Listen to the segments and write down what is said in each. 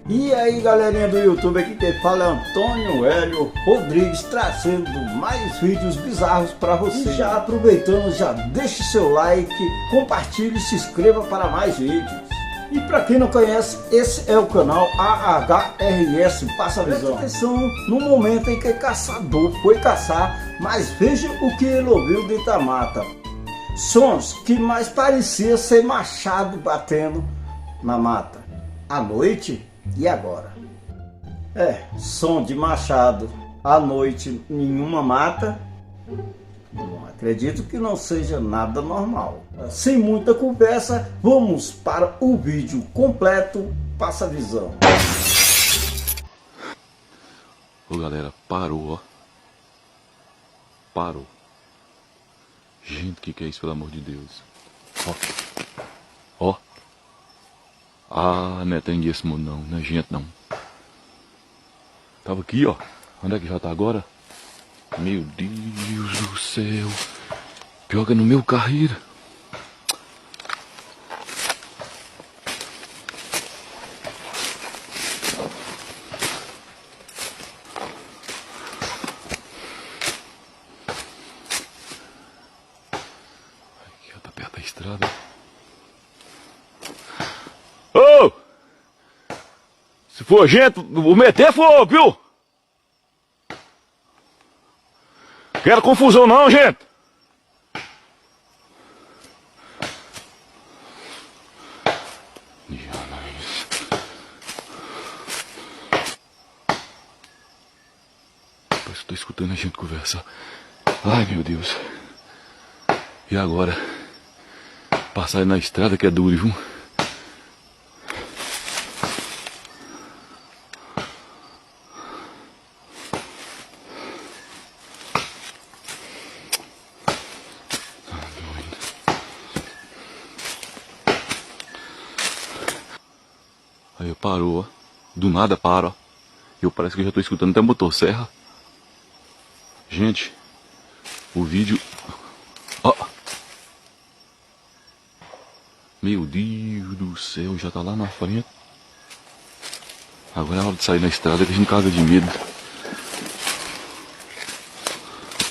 E aí galerinha do YouTube, aqui quem fala é Antônio Hélio Rodrigues, trazendo mais vídeos bizarros para você. E já aproveitando, já deixe seu like, compartilhe e se inscreva para mais vídeos. E para quem não conhece, esse é o canal AHRS Passa Visão. Presta atenção no momento em que o caçador foi caçar, mas veja o que ele ouviu dentro da mata. Sons que mais parecia ser machado batendo na mata. À noite? E agora? Som de machado à noite em uma mata. Não acredito que não seja nada normal. Sem muita conversa, vamos para o vídeo completo. Passa a visão. Ô galera, parou, ó. Parou. Gente, que é isso, pelo amor de Deus? Ó. Ó. Ah, não é trem desse mundo não, não é gente não. Tava aqui, ó. Onde é que já tá agora? Meu Deus do céu. Pior que é no meu carreira. Aqui, ó, tá perto da estrada. Ô! Se for gente, vou meter fogo, viu? Quero confusão não, gente. Parece que tô escutando a gente conversar. Ai, meu Deus. E agora? Passar aí na estrada que é duro, viu? Aí eu parou, ó. Do nada para, ó. Eu parece que eu já tô escutando até motosserra. Gente, o vídeo... Ó. Meu Deus do céu, já tá lá na frente. Agora é a hora de sair na estrada que a gente caga de medo.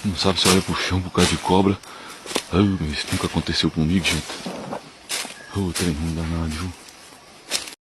Não sabe se olha pro chão por causa de cobra. Ai, mas isso nunca aconteceu comigo, gente. Ô, trem ruim danado, viu?